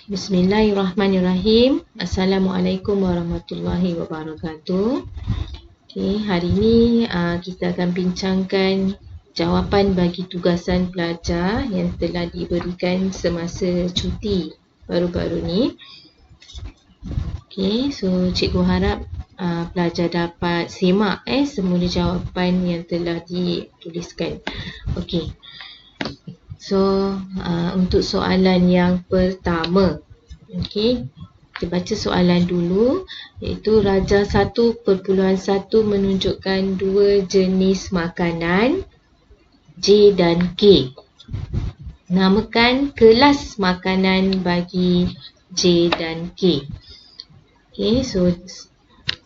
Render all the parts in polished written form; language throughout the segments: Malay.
Bismillahirrahmanirrahim. Assalamualaikum warahmatullahi wabarakatuh. Okay, hari ini kita akan bincangkan jawapan bagi tugasan pelajar yang telah diberikan semasa cuti baru-baru ni. Okay, so cikgu harap pelajar dapat semak semula jawapan yang telah dituliskan. Okay. So, untuk soalan yang pertama, okay, kita baca soalan dulu, iaitu Raja 1.1 menunjukkan dua jenis makanan J dan K. Namakan kelas makanan bagi J dan K. Okay, so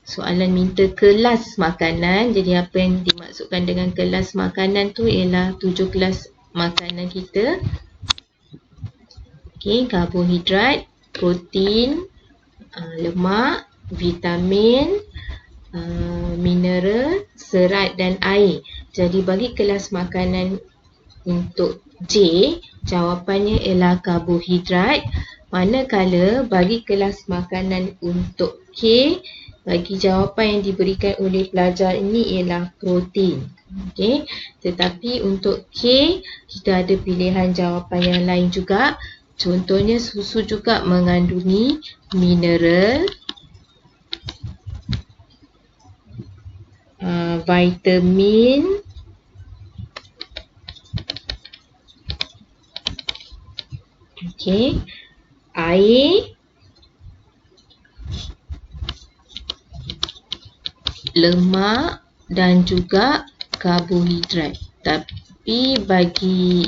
soalan minta kelas makanan. Jadi apa yang dimaksudkan dengan kelas makanan tu ialah 7 kelas makanan kita. Okay, karbohidrat, protein, lemak, vitamin, mineral, serat dan air. Jadi bagi kelas makanan untuk J, jawapannya ialah karbohidrat. Manakala bagi kelas makanan untuk K, bagi jawapan yang diberikan oleh pelajar ini ialah protein. Okey, tetapi untuk K, kita ada pilihan jawapan yang lain juga. Contohnya susu juga mengandungi mineral, vitamin, okey, air, lemak dan juga karbohidrat. Tapi bagi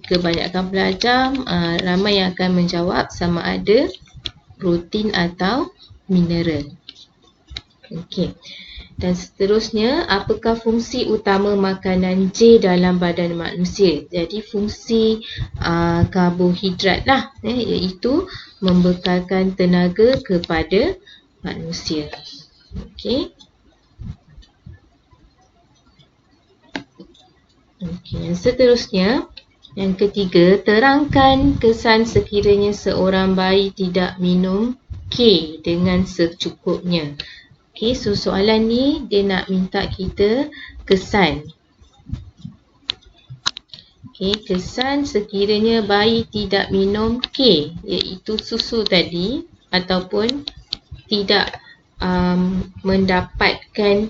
kebanyakan pelajar, ramai yang akan menjawab sama ada protein atau mineral. Okey. Dan seterusnya, apakah fungsi utama makanan J dalam badan manusia? Jadi fungsi karbohidrat lah, iaitu membekalkan tenaga kepada manusia. Okey. Okey, yang seterusnya, yang ketiga, terangkan kesan sekiranya seorang bayi tidak minum K dengan secukupnya. Okey, so soalan ni dia nak minta kita kesan. Okey, kesan sekiranya bayi tidak minum K, iaitu susu tadi, ataupun tidak mendapatkan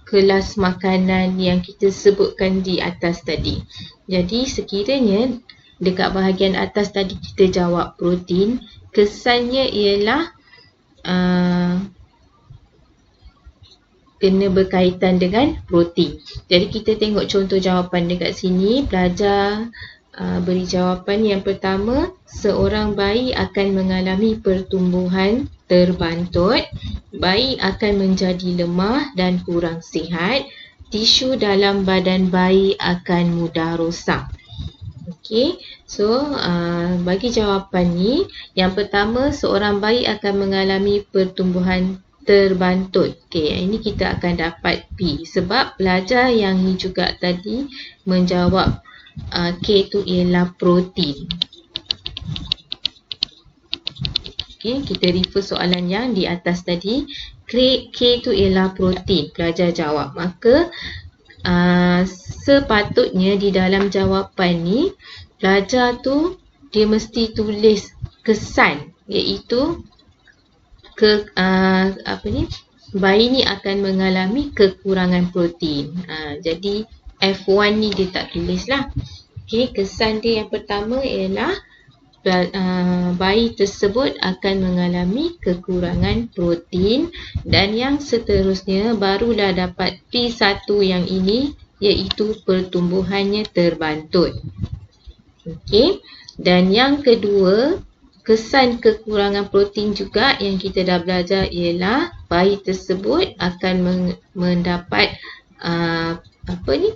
kelas makanan yang kita sebutkan di atas tadi. Jadi sekiranya dekat bahagian atas tadi kita jawab protein, kesannya ialah kena berkaitan dengan protein. Jadi kita tengok contoh jawapan dekat sini. Pelajar beri jawapan yang pertama, seorang bayi akan mengalami pertumbuhan terbantut, bayi akan menjadi lemah dan kurang sihat, tisu dalam badan bayi akan mudah rosak. Okey, so bagi jawapan ni, yang pertama, seorang bayi akan mengalami pertumbuhan terbantut. Okey, ini kita akan dapat P sebab pelajar yang ni juga tadi menjawab K tu ialah protein. Okay, kita refer soalan yang di atas tadi. K tu ialah protein, pelajar jawab. Maka sepatutnya di dalam jawapan ni, pelajar tu dia mesti tulis kesan, iaitu bayi ni akan mengalami kekurangan protein. Jadi F1 ni dia tak tulis lah. Okay, kesan dia yang pertama ialah bayi tersebut akan mengalami kekurangan protein, dan yang seterusnya barulah dapat P1 yang ini, iaitu pertumbuhannya terbantut. Okey, dan yang kedua, kesan kekurangan protein juga yang kita dah belajar ialah bayi tersebut akan mendapat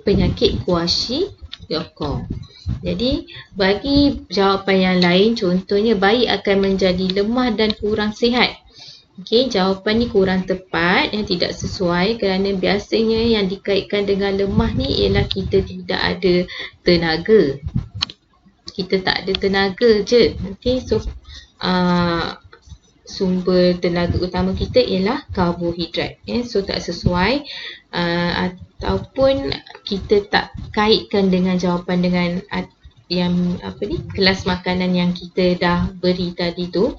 penyakit kwashiorkor. Jadi bagi jawapan yang lain, contohnya bayi akan menjadi lemah dan kurang sihat. Okey, jawapan ni kurang tepat, yang tidak sesuai, kerana biasanya yang dikaitkan dengan lemah ni ialah kita tidak ada tenaga. kita tak ada tenaga je. Okay, so sumber tenaga utama kita ialah karbohidrat. So tak sesuai, ataupun kita tak kaitkan dengan jawapan dengan yang kelas makanan yang kita dah beri tadi tu.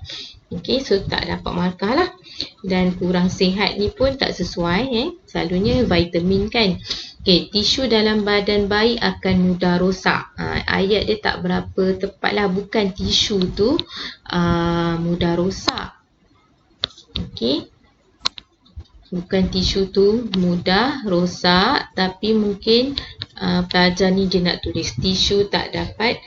Okay, so tak dapat markah lah. Dan kurang sihat ni pun tak sesuai. Selalunya vitamin kan. Okay, tisu dalam badan bayi akan mudah rosak. Ayat dia tak berapa tepat lah. Bukan tisu tu mudah rosak. Okay, bukan tisu tu mudah rosak, tapi mungkin pelajar ni dia nak tulis tisu tak dapat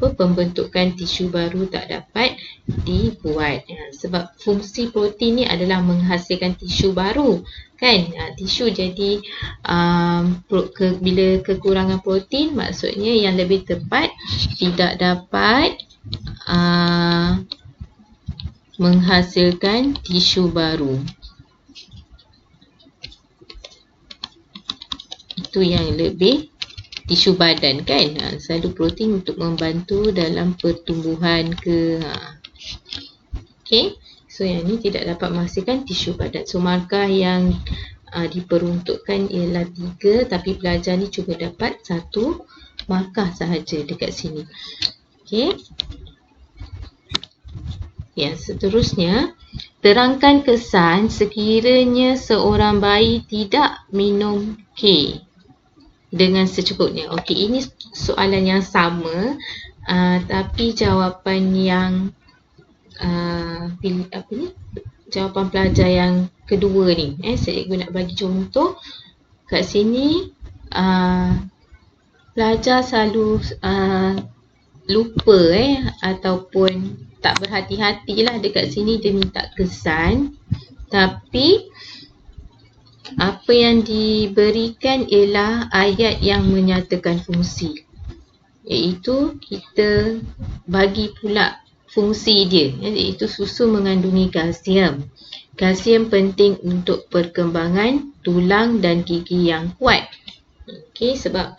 pembentukan tisu baru tak dapat dibuat. Sebab fungsi protein ni adalah menghasilkan tisu baru kan. Tisu jadi bila kekurangan protein, maksudnya yang lebih tepat tidak dapat menghasilkan tisu baru. Itu yang lebih tisu badan kan. Selalu protein untuk membantu dalam pertumbuhan ke. Okay, so yang ni tidak dapat menghasilkan tisu badan. So markah yang diperuntukkan ialah 3, tapi pelajar ni cuma dapat 1 markah sahaja dekat sini. Okay, yang seterusnya, terangkan kesan sekiranya seorang bayi tidak minum K dengan secukupnya. Okey, ini soalan yang sama, tapi jawapan yang jawapan pelajar yang kedua ni. Cikgu nak bagi contoh. Kat sini pelajar selalu lupa ataupun tak berhati-hatilah dekat sini. Dia minta kesan, tapi apa yang diberikan ialah ayat yang menyatakan fungsi, iaitu kita bagi pula fungsi dia, iaitu susu mengandungi kalsium. Kalsium penting untuk perkembangan tulang dan gigi yang kuat. Okey, sebab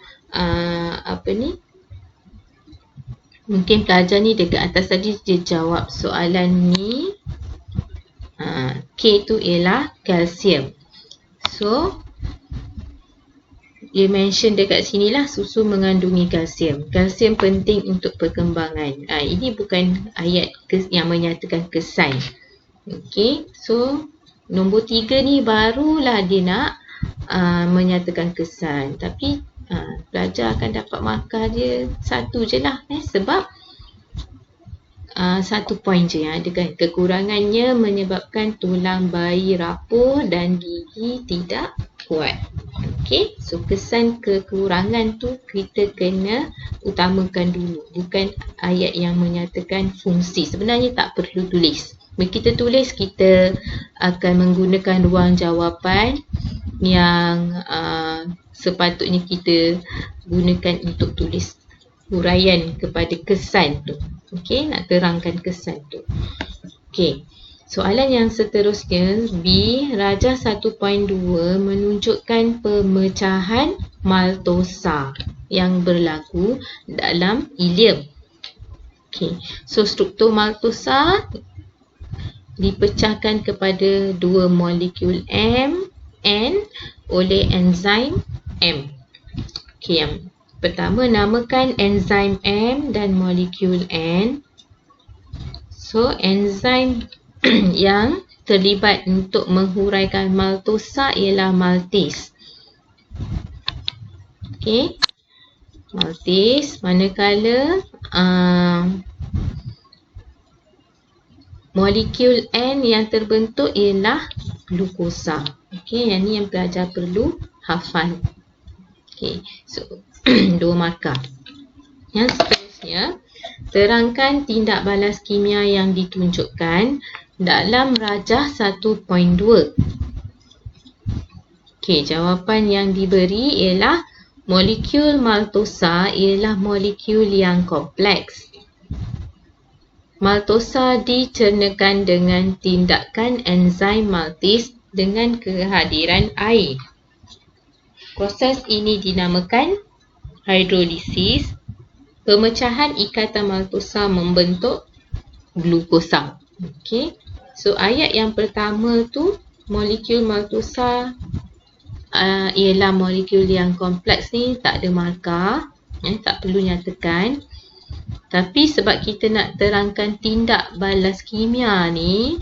mungkin pelajar ni dekat atas tadi dia jawab soalan ni, K tu ialah kalsium. So dia mention dekat sini lah, susu mengandungi kalsium. Kalsium penting untuk perkembangan. Ini bukan ayat yang menyatakan kesan. Okey, so nombor 3 ni barulah dia nak menyatakan kesan. Tapi pelajar akan dapat markah dia 1 je lah. Sebab 1 poin je yang ada kan. Kekurangannya menyebabkan tulang bayi rapuh dan gigi tidak kuat. Okey, so kesan kekurangan tu kita kena utamakan dulu, bukan ayat yang menyatakan fungsi. Sebenarnya tak perlu tulis. Bila kita tulis, kita akan menggunakan ruang jawapan yang sepatutnya kita gunakan untuk tulis huraian kepada kesan tu. Okey, nak terangkan kesan tu. Okey, soalan yang seterusnya, B, Rajah 1.2 menunjukkan pemecahan maltosa yang berlaku dalam ileum. Okey, so struktur maltosa dipecahkan kepada 2 molekul N oleh enzim M. Okey, yang pertama, namakan enzim M dan molekul N. So, enzim yang terlibat untuk menghuraikan maltosa ialah maltase. Okey, maltase. Manakala molekul N yang terbentuk ialah glukosa. Okey, yang ni yang pelajar perlu hafal. Okey, so 2 markah. Yang seterusnya, terangkan tindak balas kimia yang ditunjukkan dalam Rajah 1.2. Okey, jawapan yang diberi ialah molekul maltosa ialah molekul yang kompleks. Maltosa dicernakan dengan tindakan enzim maltase dengan kehadiran air. Proses ini dinamakan hidrolisis pemecahan ikatan maltosa membentuk glukosa. Okey. So ayat yang pertama tu molekul maltosa ialah molekul yang kompleks ni, tak ada markah, tak perlu nyatakan. Tapi sebab kita nak terangkan tindak balas kimia ni,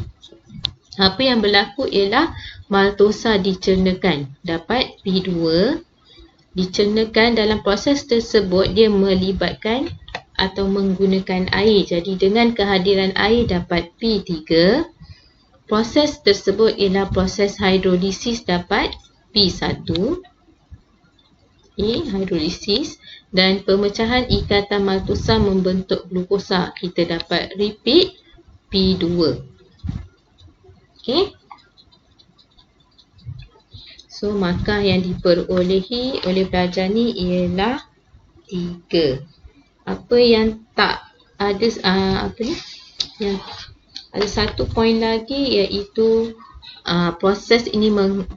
apa yang berlaku ialah maltosa dicernakan, dapat P2. Dicernakan, dalam proses tersebut dia melibatkan atau menggunakan air. Jadi dengan kehadiran air dapat P3. Proses tersebut ialah proses hidrolisis, dapat P1. Hidrolisis. Dan pemecahan ikatan maltosa membentuk glukosa. Kita dapat repeat P2. Okey. So markah yang diperolehi oleh pelajar ni ialah 3. Apa yang tak ada, yang ada satu poin lagi, iaitu proses ini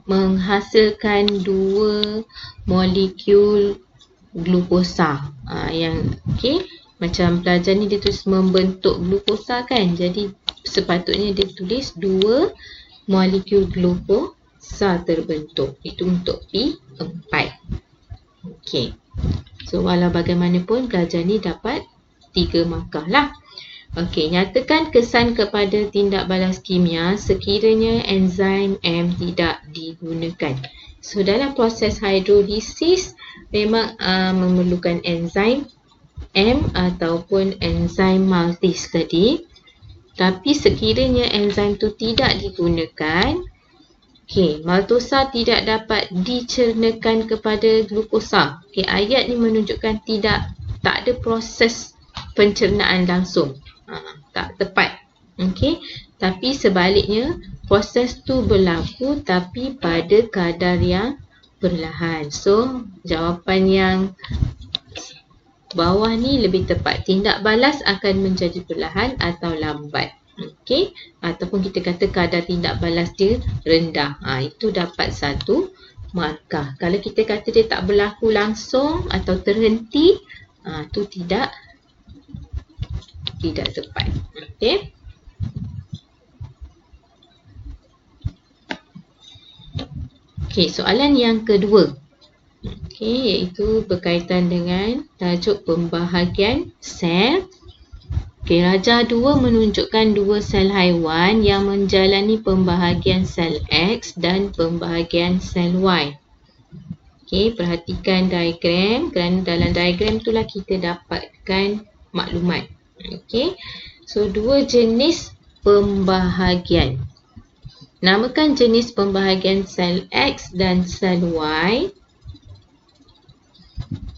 menghasilkan 2 molekul glukosa. Macam pelajar ni dia tulis membentuk glukosa kan. Jadi sepatutnya dia tulis 2 molekul glukosa terbentuk. Itu untuk P4. Okey. So walau bagaimanapun pelajar ni dapat 3 markah lah. Okey, nyatakan kesan kepada tindak balas kimia sekiranya enzim M tidak digunakan. So dalam proses hidrolisis memang memerlukan enzim M ataupun enzim maltase tadi. Tapi sekiranya enzim tu tidak digunakan, maltosa tidak dapat dicernakan kepada glukosa. Ayat ni menunjukkan tak ada proses pencernaan langsung. Tak tepat. Tapi sebaliknya proses tu berlaku tapi pada kadar yang perlahan. So jawapan yang bawah ni lebih tepat. Tindak balas akan menjadi perlahan atau lambat. Ataupun kita kata kadar tindak balas dia rendah. Itu dapat 1 markah. Kalau kita kata dia tak berlaku langsung atau terhenti, tu tidak tepat. Soalan yang kedua. Iaitu berkaitan dengan tajuk pembahagian sel. Rajah 2 menunjukkan 2 sel haiwan yang menjalani pembahagian sel X dan pembahagian sel Y. Perhatikan diagram, kerana dalam diagram itulah kita dapatkan maklumat. So 2 jenis pembahagian. Namakan jenis pembahagian sel X dan sel Y.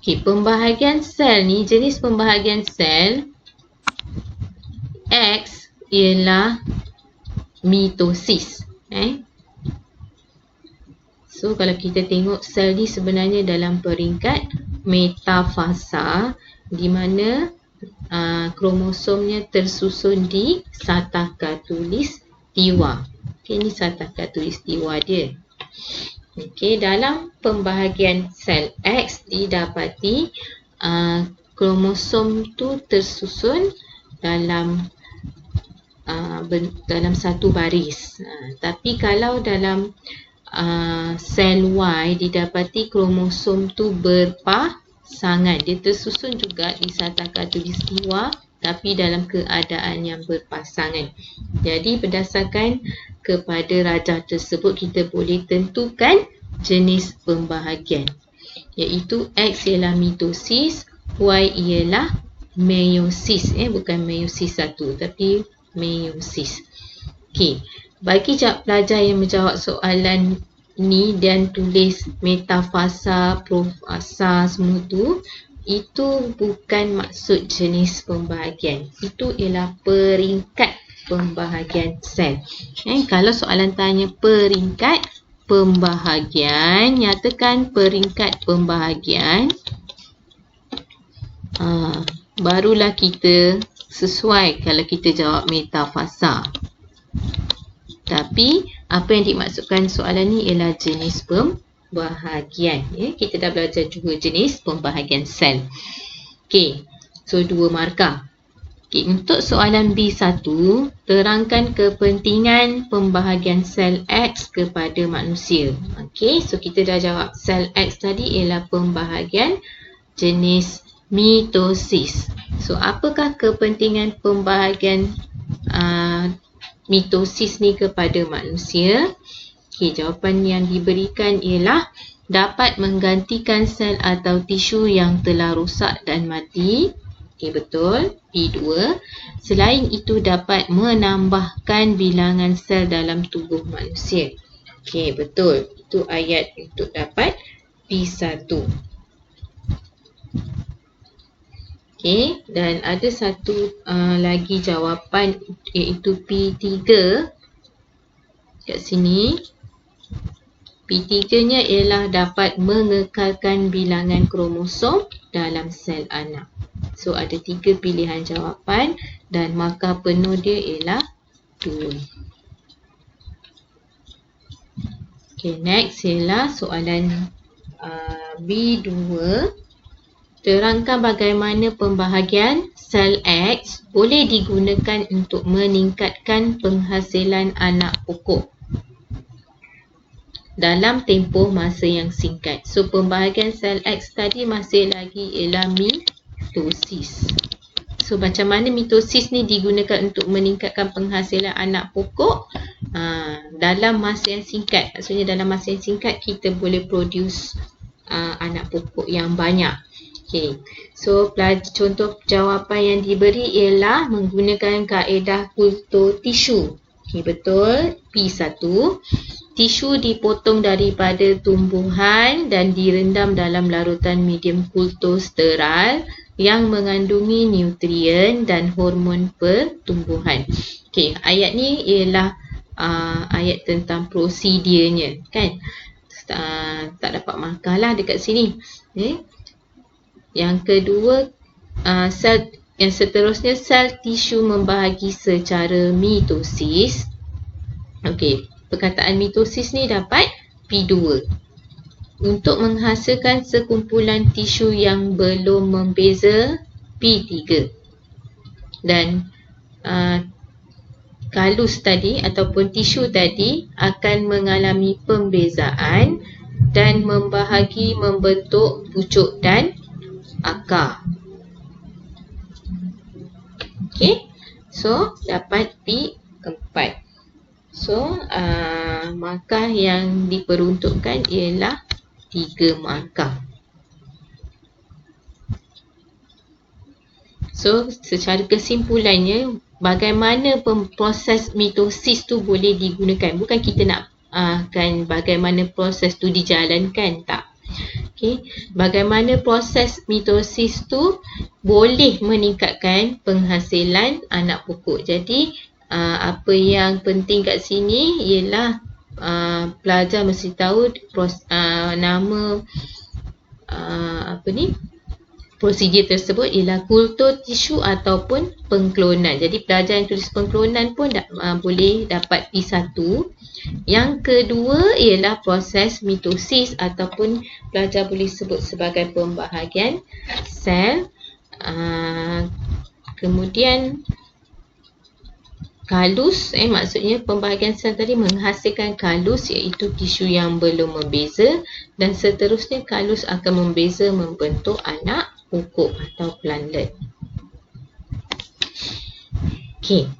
Pembahagian sel ni, jenis pembahagian sel X ialah mitosis. So kalau kita tengok sel ni sebenarnya dalam peringkat metafasa, di mana kromosomnya tersusun di satah khatulistiwa. Ini satah khatulistiwa dia. Dalam pembahagian sel X didapati kromosom tu tersusun dalam satu baris. Tapi kalau dalam sel Y didapati kromosom tu berpasangan. Dia tersusun juga di satah khatulistiwa tapi dalam keadaan yang berpasangan. Jadi berdasarkan kepada rajah tersebut kita boleh tentukan jenis pembahagian. Iaitu X ialah mitosis, Y ialah meiosis. Bukan meiosis 1 tapi meiosis. Bagi pelajar yang menjawab soalan ni dan tulis metafasa, profasa semua tu, itu bukan maksud jenis pembahagian. Itu ialah peringkat pembahagian sel. Kalau soalan tanya peringkat pembahagian, nyatakan peringkat pembahagian. Barulah kita sesuai kalau kita jawab metafasa. Tapi apa yang dimaksudkan soalan ni ialah jenis pembahagian. Kita dah belajar juga jenis pembahagian sel. So 2 markah. Okay, untuk soalan B1, terangkan kepentingan pembahagian sel X kepada manusia. Okay, so kita dah jawab sel X tadi ialah pembahagian jenis mitosis. So apakah kepentingan pembahagian mitosis ni kepada manusia? Okay, jawapan yang diberikan ialah dapat menggantikan sel atau tisu yang telah rosak dan mati. Okay, betul. P2. Selain itu dapat menambahkan bilangan sel dalam tubuh manusia. Okay, betul. Itu ayat untuk dapat P1. Okay, dan ada satu lagi jawapan iaitu P3 kat sini. P3-nya ialah dapat mengekalkan bilangan kromosom dalam sel anak. So ada 3 pilihan jawapan dan markah penuh dia ialah 2. Okay, next ialah soalan B2. Terangkan bagaimana pembahagian sel X boleh digunakan untuk meningkatkan penghasilan anak pokok dalam tempoh masa yang singkat. So pembahagian sel X tadi masih lagi ialah mitosis. So macam mana mitosis ni digunakan untuk meningkatkan penghasilan anak pokok dalam masa yang singkat. Maksudnya dalam masa yang singkat kita boleh produce anak pokok yang banyak. Okay. So contoh jawapan yang diberi ialah menggunakan kaedah kultur tisu. Okay, betul. P1. Tisu dipotong daripada tumbuhan dan direndam dalam larutan medium kultur steral yang mengandungi nutrien dan hormon pertumbuhan. Okay, ayat ni ialah ayat tentang prosedurnya, kan? Tak dapat markah lah dekat sini. Okay. Yang kedua, sel yang seterusnya, sel tisu membahagi secara mitosis. Okey, perkataan mitosis ni dapat P2. Untuk menghasilkan sekumpulan tisu yang belum membeza, P3. Dan kalus tadi ataupun tisu tadi akan mengalami pembezaan dan membahagi membentuk pucuk dan akar. Okey, so dapat P4. So markah yang diperuntukkan ialah 3 markah. So secara kesimpulannya, bagaimana proses mitosis tu boleh digunakan. Bukan kita nak kan bagaimana proses tu dijalankan, tak. Okay. Bagaimana proses mitosis tu boleh meningkatkan penghasilan anak pokok. Jadi apa yang penting kat sini ialah pelajar mesti tahu nama prosedur tersebut ialah kultur tisu ataupun pengklonan. Jadi pelajar yang tulis pengklonan pun boleh dapat P1. Yang kedua ialah proses mitosis ataupun pelajar boleh sebut sebagai pembahagian sel. Kemudian kalus, maksudnya pembahagian sel tadi menghasilkan kalus iaitu tisu yang belum membeza, dan seterusnya kalus akan membeza membentuk anak pokok atau plantlet. Okey.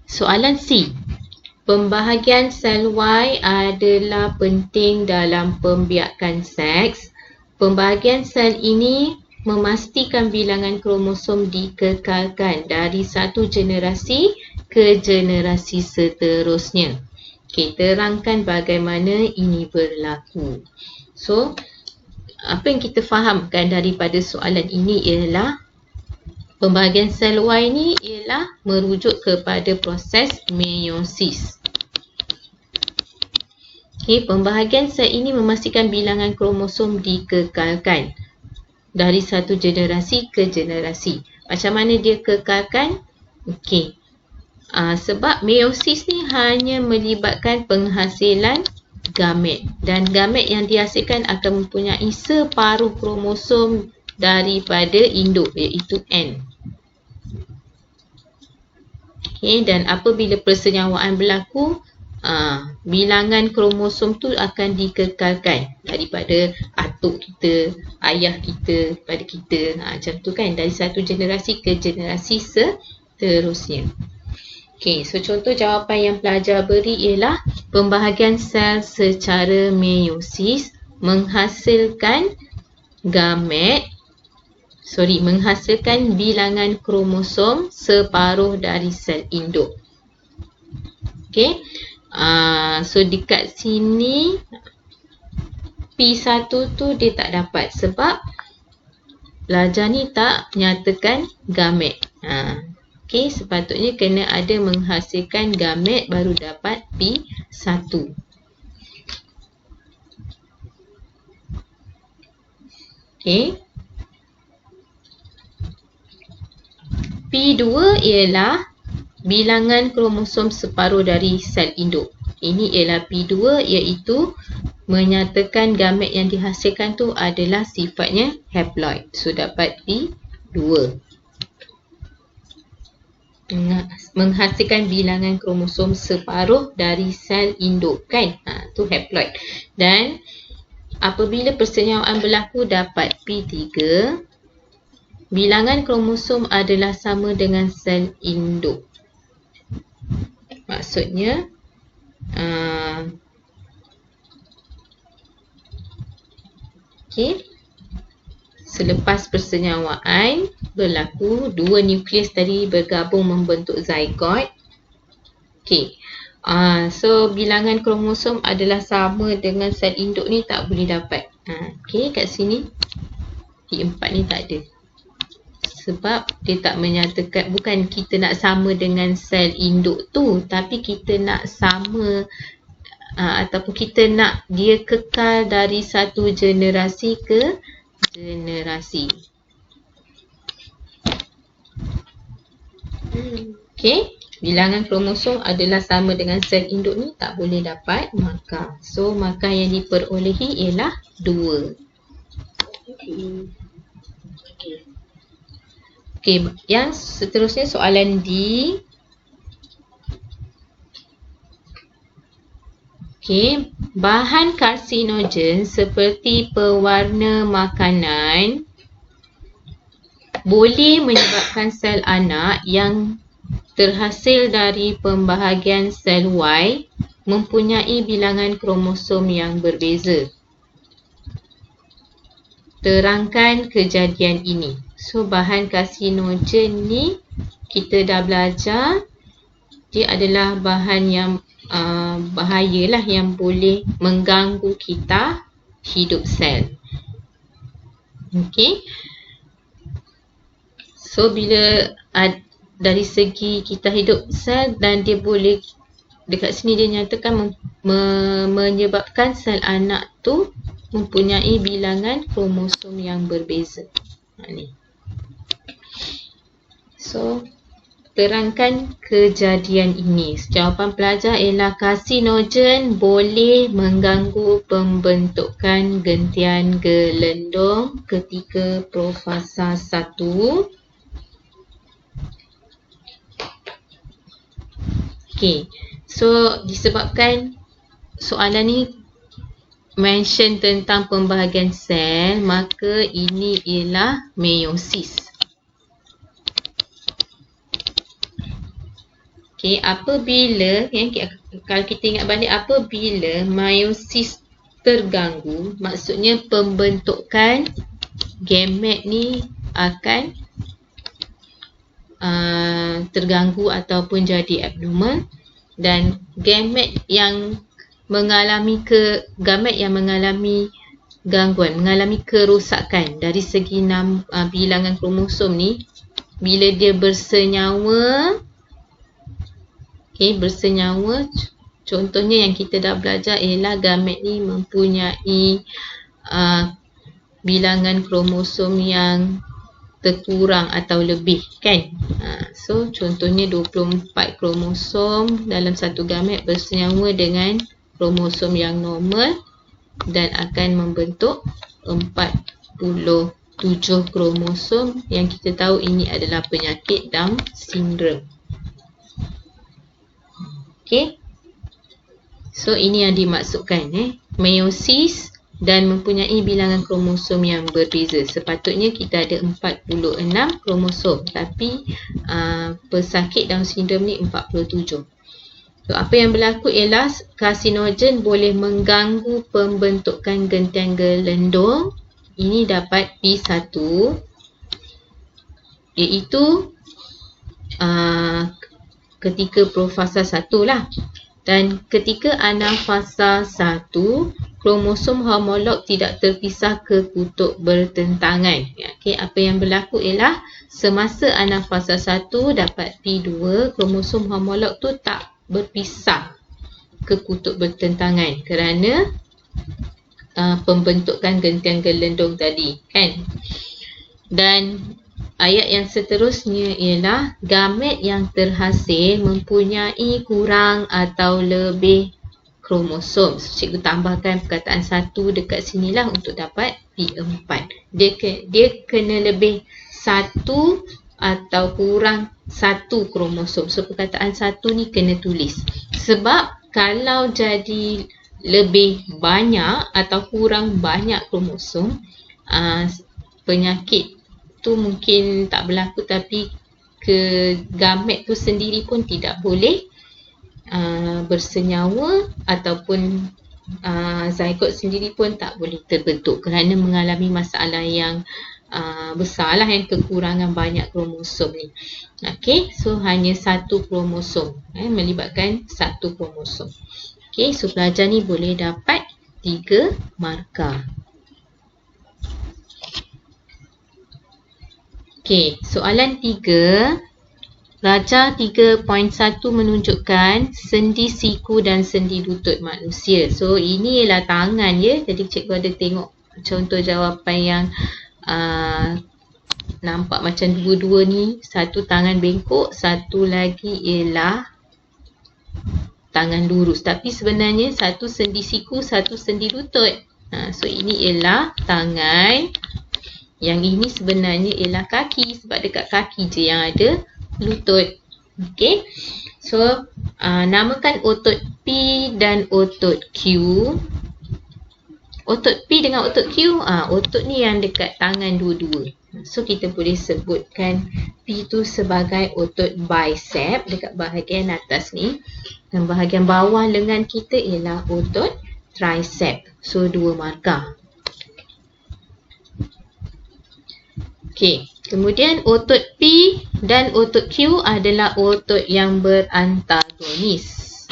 Soalan C. Pembahagian sel Y adalah penting dalam pembiakan seks. Pembahagian sel ini memastikan bilangan kromosom dikekalkan dari satu generasi ke generasi seterusnya. Okey, terangkan bagaimana ini berlaku. So, apa yang kita fahamkan daripada soalan ini ialah pembahagian sel Y ini ialah merujuk kepada proses meiosis. Okay, pembahagian sel ini memastikan bilangan kromosom dikekalkan dari satu generasi ke generasi. Macam mana dia kekalkan? Okey. Sebab meiosis ni hanya melibatkan penghasilan gamet, dan gamet yang dihasilkan akan mempunyai separuh kromosom daripada induk, iaitu N. Okay, dan apabila persenyawaan berlaku, bilangan kromosom tu akan dikekalkan daripada atuk kita, ayah kita, pada kita, macam tu kan, dari satu generasi ke generasi seterusnya. Okay, so contoh jawapan yang pelajar beri ialah pembahagian sel secara meiosis menghasilkan bilangan kromosom separuh dari sel induk. Okay. So dekat sini P1 tu dia tak dapat sebab pelajar ni tak nyatakan gamet. Okay, sepatutnya kena ada menghasilkan gamet baru dapat P1. Okay. P2 ialah bilangan kromosom separuh dari sel induk. Ini ialah P2, iaitu menyatakan gamet yang dihasilkan tu adalah sifatnya haploid. So dapat P2. Menghasilkan bilangan kromosom separuh dari sel induk kan. Tu haploid. Dan apabila persenyawaan berlaku dapat P3, bilangan kromosom adalah sama dengan sel induk. Maksudnya selepas persenyawaan berlaku, dua nukleus tadi bergabung membentuk zygote. So bilangan kromosom adalah sama dengan sel induk ni tak boleh dapat. Kat sini P4 ni tak ada. Sebab dia tak menyatakan, bukan kita nak sama dengan sel induk tu, tapi kita nak sama ataupun kita nak dia kekal dari satu generasi ke generasi. Bilangan kromosom adalah sama dengan sel induk ni tak boleh dapat markah. So markah yang diperolehi ialah 2. Yang seterusnya soalan D. Bahan karsinogen seperti pewarna makanan boleh menyebabkan sel anak yang terhasil dari pembahagian sel Y mempunyai bilangan kromosom yang berbeza. Terangkan kejadian ini. So bahan karsinogen ni kita dah belajar, dia adalah bahan yang bahayalah, yang boleh mengganggu kita hidup sel. So bila dari segi kita hidup sel, dan dia boleh, dekat sini dia nyatakan menyebabkan sel anak tu mempunyai bilangan kromosom yang berbeza. Ni. So, terangkan kejadian ini. Jawapan pelajar ialah karsinogen boleh mengganggu pembentukan gentian gelendong ketika profasa 1. So disebabkan soalan ni mention tentang pembahagian sel, maka ini ialah meiosis. Apabila, kalau kita ingat balik, apabila meiosis terganggu, maksudnya pembentukan gamet ni akan terganggu ataupun jadi abnormal, dan gamet yang mengalami gangguan, mengalami kerosakan dari segi bilangan kromosom ni, bila dia bersenyawa, contohnya yang kita dah belajar ialah gamet ni mempunyai bilangan kromosom yang terkurang atau lebih kan. So contohnya 24 kromosom dalam satu gamet bersenyawa dengan kromosom yang normal dan akan membentuk 40 7 kromosom yang kita tahu ini adalah penyakit Down syndrome. Okey. So ini yang dimaksudkan meiosis dan mempunyai bilangan kromosom yang berbeza. Sepatutnya kita ada 46 kromosom, tapi pesakit Down syndrome ni 47. So apa yang berlaku ialah karsinogen boleh mengganggu pembentukan gentian gelendong. Ini dapat P1, iaitu ketika profasa 1 lah. Dan ketika anafasa 1, kromosom homolog tidak terpisah ke kutub bertentangan. Okay, apa yang berlaku ialah semasa anafasa 1 dapat P2, kromosom homolog tu tak berpisah ke kutub bertentangan kerana pembentukan gentian gelendong tadi, kan? Dan ayat yang seterusnya ialah gamet yang terhasil mempunyai kurang atau lebih kromosom. So, cikgu tambahkan perkataan 1 dekat sinilah untuk dapat P4. Dia kena lebih 1 atau kurang 1 kromosom. So perkataan 1 ni kena tulis. Sebab kalau jadi lebih banyak atau kurang banyak kromosom, penyakit tu mungkin tak berlaku, tapi gamet tu sendiri pun tidak boleh bersenyawa, ataupun zygote sendiri pun tak boleh terbentuk kerana mengalami masalah yang besarlah, yang kekurangan banyak kromosom ni. Okey, so hanya 1 kromosom, melibatkan 1 kromosom. Okey, so pelajar ni boleh dapat 3 markah. Okey, soalan 3. Pelajar 3.1 menunjukkan sendi siku dan sendi lutut manusia. So ini ialah tangan ya. Jadi cikgu ada tengok contoh jawapan yang nampak macam dua-dua ni. Satu tangan bengkok, satu lagi ialah tangan lurus. Tapi sebenarnya satu sendi siku, satu sendi lutut. So ini ialah tangan. Yang ini sebenarnya ialah kaki. Sebab dekat kaki je yang ada lutut. Okey. So namakan otot P dan otot Q. Otot P dengan otot Q, otot ni yang dekat tangan dua-dua. So kita boleh sebutkan P tu sebagai otot bicep dekat bahagian atas ni. Dan bahagian bawah lengan kita ialah otot tricep. So 2 markah. Okey. Kemudian otot P dan otot Q adalah otot yang berantagonis.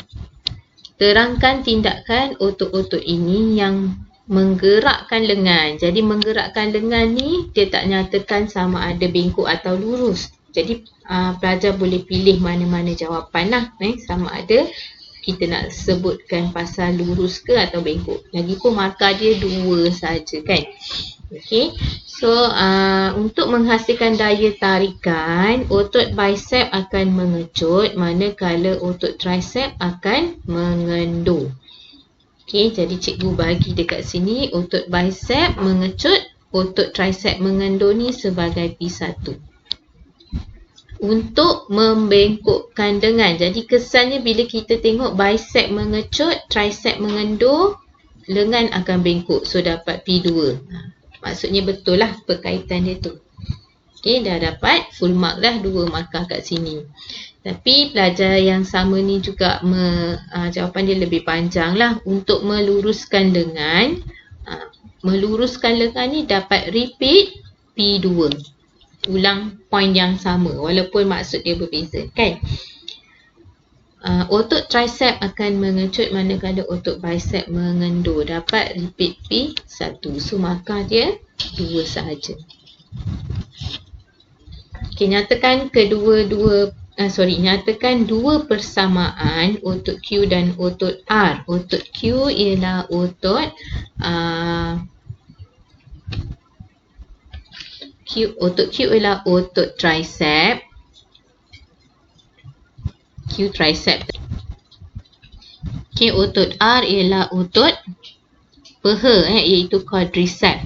Terangkan tindakan otot-otot ini yang menggerakkan lengan. Jadi menggerakkan lengan ni dia tak nyatakan sama ada bengkok atau lurus. Jadi pelajar boleh pilih mana-mana jawapan lah. Sama ada kita nak sebutkan pasal lurus ke atau bengkok. Lagipun markah dia 2 saja, kan. Okey. So untuk menghasilkan daya tarikan, otot bicep akan mengecut, manakala otot tricep akan mengendur. Okey, jadi cikgu bagi dekat sini otot bicep mengecut, otot tricep mengendur ni sebagai P1. Untuk membengkokkan lengan. Jadi kesannya bila kita tengok bicep mengecut, tricep mengendur, lengan akan bengkok. So dapat P2. Maksudnya betul lah perkaitan dia tu. Okey, dah dapat full mark dah, 2 markah kat sini. Tapi pelajar yang sama ni juga jawapan dia lebih panjang lah. Untuk meluruskan lengan. Meluruskan lengan ni dapat repeat P2. Ulang point yang sama walaupun maksud dia berbeza, kan. Otot tricep akan mengecut manakala otot bicep mengendur. Dapat repeat P1. So markah dia 2 sahaja. Okay, nyatakan nyatakan 2 persamaan otot Q dan otot R. Otot Q ialah otot otot Q ialah otot tricep. Q tricep. Okay, otot R ialah otot peha, iaitu quadricep.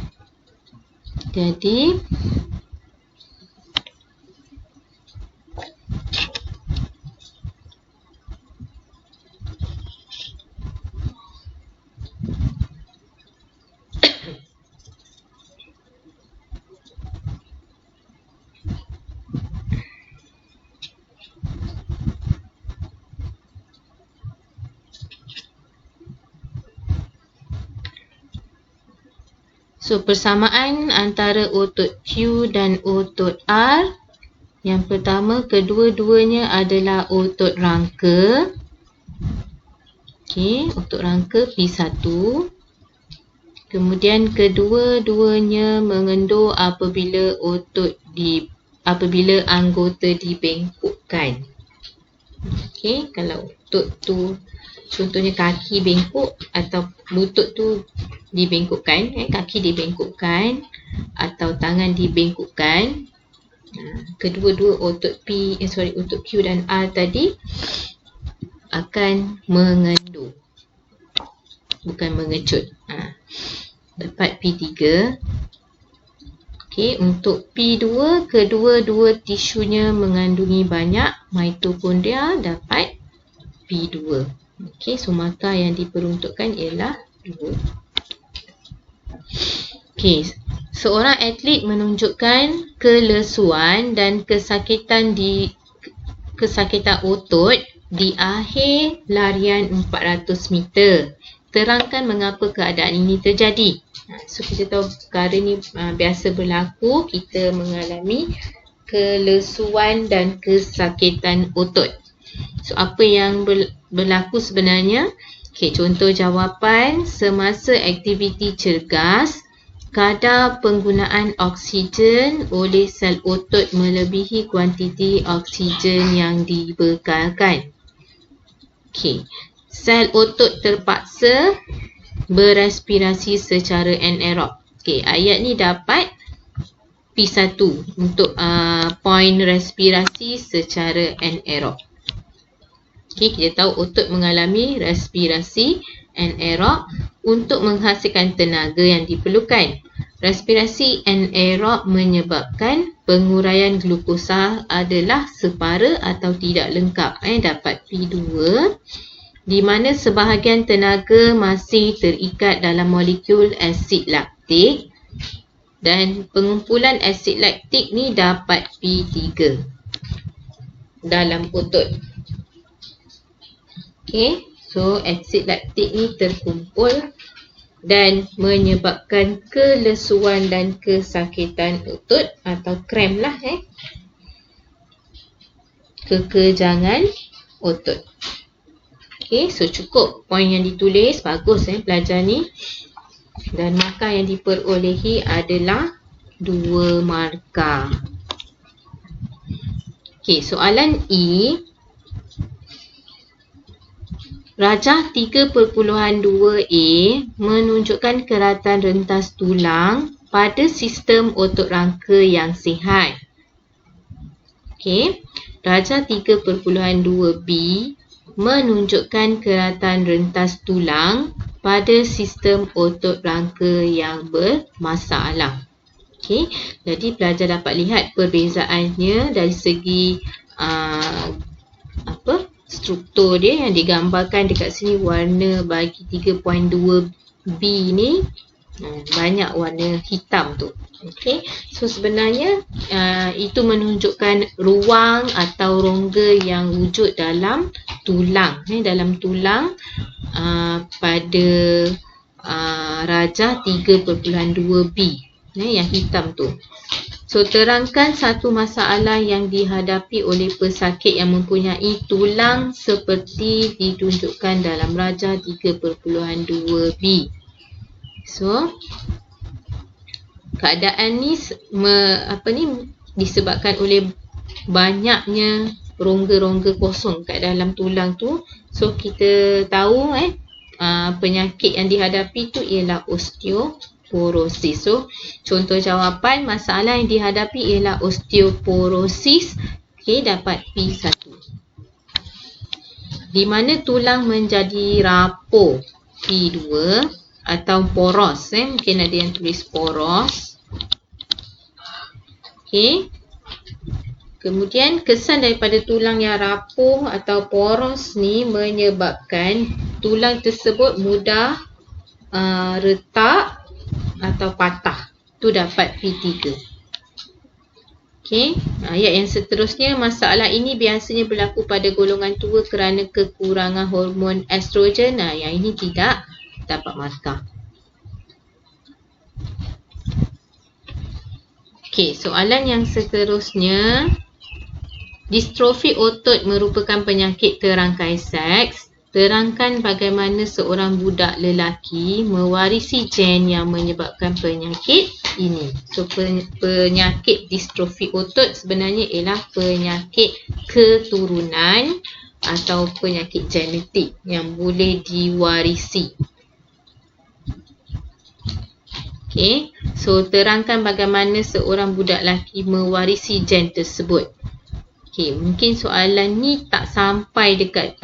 Jadi persamaan antara otot Q dan otot R. Yang pertama, kedua-duanya adalah otot rangka. Okey, otot rangka P1. Kemudian kedua-duanya mengendur apabila anggota dibengkokkan. Okey, kalau otot tu contohnya kaki bengkok atau lutut tu dibengkokkan, kaki dibengkokkan atau tangan dibengkokkan, kedua-dua otot otot Q dan R tadi akan mengendur, bukan mengecut. Dapat P3. Okey, untuk P2, kedua-dua tisunya mengandungi banyak mitokondria, dapat P2. Okey, so markah yang diperuntukkan ialah 2. Okey, seorang atlet menunjukkan kelesuan dan kesakitan otot di akhir larian 400 meter. Terangkan mengapa keadaan ini terjadi. So kita tahu perkara ni biasa berlaku, kita mengalami kelesuan dan kesakitan otot. So apa yang berlaku sebenarnya? Okey, contoh jawapan, semasa aktiviti cergas, kadar penggunaan oksigen oleh sel otot melebihi kuantiti oksigen yang dibekalkan. Okey, sel otot terpaksa berespirasi secara anaerob. Okey, ayat ni dapat P1 untuk poin respirasi secara anaerob. Okey, kita tahu otot mengalami respirasi anaerob untuk menghasilkan tenaga yang diperlukan. Respirasi anaerob menyebabkan penguraian glukosa adalah separa atau tidak lengkap. Dapat P2, di mana sebahagian tenaga masih terikat dalam molekul asid laktik, dan pengumpulan asid laktik ni dapat P3 dalam otot. Okey, so asid laktik ni terkumpul dan menyebabkan kelesuan dan kesakitan otot atau kram lah, kekejangan otot. Okey, so cukup poin yang ditulis, bagus pelajar ni. Dan markah yang diperolehi adalah 2 markah. Okey, soalan E. Rajah 3.2a menunjukkan keratan rentas tulang pada sistem otot rangka yang sihat. Okey, rajah 3.2b menunjukkan keratan rentas tulang pada sistem otot rangka yang bermasalah. Okey, jadi pelajar dapat lihat perbezaannya dari segi struktur dia yang digambarkan dekat sini. Warna bagi 3.2b ni banyak warna hitam tu. Okey, so sebenarnya itu menunjukkan ruang atau rongga yang wujud dalam tulang, dalam tulang pada rajah 3.2b yang hitam tu. So terangkan satu masalah yang dihadapi oleh pesakit yang mempunyai tulang seperti ditunjukkan dalam rajah 3.2b. So keadaan ni disebabkan oleh banyaknya rongga-rongga kosong kat dalam tulang tu. So kita tahu penyakit yang dihadapi tu ialah osteoporosis. So contoh jawapan, masalah yang dihadapi ialah osteoporosis. Okey, dapat P1. Di mana tulang menjadi rapuh, P2, atau poros. Mungkin ada yang tulis poros. Okey. Kemudian kesan daripada tulang yang rapuh atau poros ni menyebabkan tulang tersebut mudah retak atau patah. Tu dapat P3. Okey. Ayat yang seterusnya, masalah ini biasanya berlaku pada golongan tua kerana kekurangan hormon estrogen. Yang ini tidak dapat markah. Okey, soalan yang seterusnya. Distrofi otot merupakan penyakit terangkai seks. Terangkan bagaimana seorang budak lelaki mewarisi gen yang menyebabkan penyakit ini. So, penyakit distrofi otot sebenarnya ialah penyakit keturunan atau penyakit genetik yang boleh diwarisi. Okey, so terangkan bagaimana seorang budak lelaki mewarisi gen tersebut. Okey, mungkin soalan ni tak sampai dekat